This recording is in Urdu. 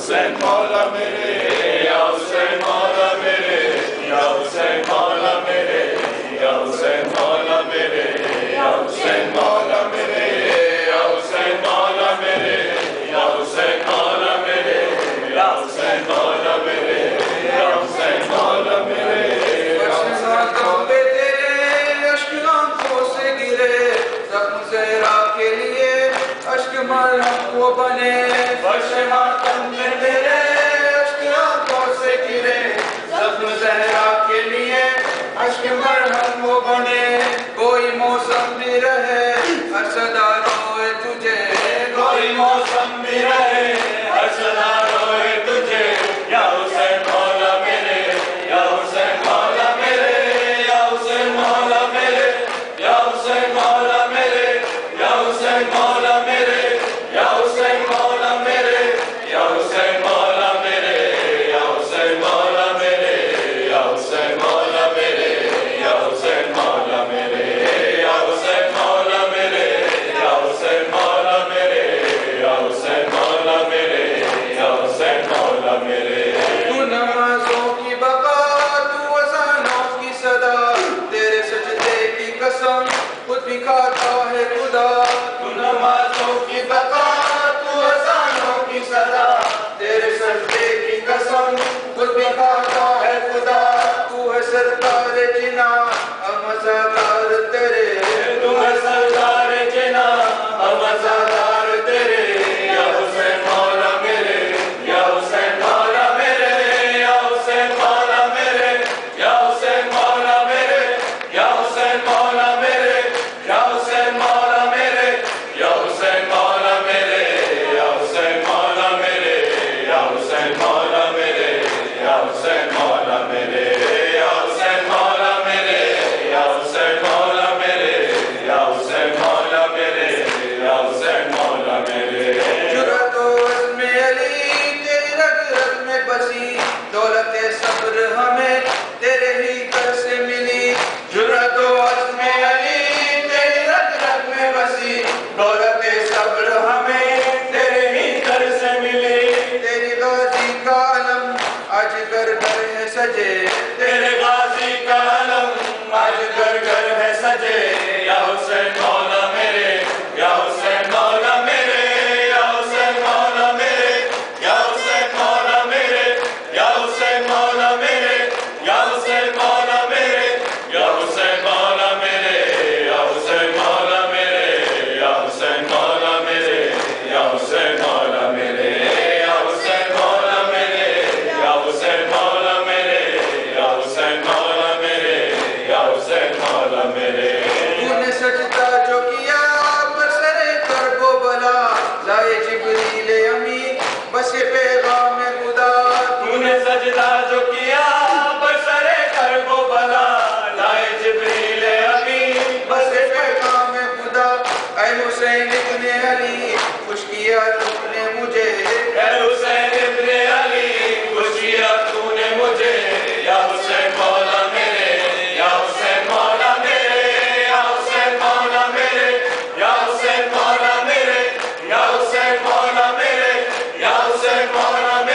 حسین مولا میرے، یا حسین مولا میرے، یا حسین مولا میرے، یا حسین مولا میرے، یا حسین مولا میرے، یا حسین مولا میرے، یا حسین مولا میرے، یا حسین مولا میرے، یا حسین مولا میرے۔ مرہم وہ بنے فرش ماتم میں میرے، اشک آنکھوں سے گرے زخم زہرا کے لیے، اشک مرہم وہ بنے، کوئی موسم بھی رہے ہر صدا روئے تجھے، کوئی موسم بھی رہے ہر صدا روئے تجھے، یا حسین مولا میرے، یا حسین مولا میرے، یا حسین مولا میرے، یا حسین مولا میرے، یا حسین مولا میرے، یا حسین مولا میرے، یا حسین مولا میرے، یا حسین مولا میرے، یا حسین مولا میرے، یا حسین مولا میرے، یا حسین مولا میرے، یا حسین مولا میرے، یا حسین مولا میرے، یا حسین مولا میرے۔ تو نمازوں کی بقا، تو اذانوں کی صدا، تیرے سجدے کی قسم خود بھی کھاتا ہے خدا، تو نمازوں کی بقا، تو اذانوں کی صدا، تیرے سجدے کی قسم خود بھی کھاتا ہے خدا، تو ہے سرکار جنا ہم عزادار تیرے، تو ہے سرکار جنا ہم عزادار تیرے، یا حسین مولا میرے، یا حسین مولا میرے، یا حسین مولا میرے، یا حسین مولا میرے، یا حسین مولا میرے، یا حسین مولا میرے، یا حسین مولا میرے، یا حسین مولا میرے، یا حسین مولا میرے، یا حسین مولا میرے، یا حسین مولا میرے، یا حسین مولا میرے، یا حسین مولا میرے، یا حسین مولا میرے۔ جرأت و عزم علی تیری رگ رگ میں بسی، دولت صبر ہمیں تیرے ہی گھر سے ملی، جرأت و عزم علی تیری رگ رگ میں بسی، دولت صبر ہمیں تیرے ہی گھر سے ملی، تیری غازی کا علم آج گھر گھر ہے سجے، تیرے غازی کا علم آج گھر گھر ہے سجے، یا حسین مولا میرے، یا حسین مولا میرے، یا حسین مولا میرے، یا حسین مولا میرے، یا حسین مولا میرے، یا حسین مولا میرے، یا حسین مولا میرے، یا حسین مولا میرے، یا حسین مولا میرے، یا حسین مولا میرے، یا حسین مولا میرے، یا حسین مولا میرے، یا حسین مولا میرے، یا حسین مولا میرے۔ تو نے سجدہ جو کیا برسر کرب و بلا، لائے جبریل امین بس یہ پیغام خدا، تو نے سجدہ جو کیا برسر کرب و بلا، لائے جبریل امین بس یہ پیغام خدا، اے حسین ابن علی خوش کیا تو نے مجھے، اے حسین ابن علی خوش کیا تو نے مجھے، یا حسین مولا میرے، یا حسین مولا میرے، یا حسین مولا میرے، یا حسین مولا میرے، یا حسین مولا میرے، یا حسین مولا میرے۔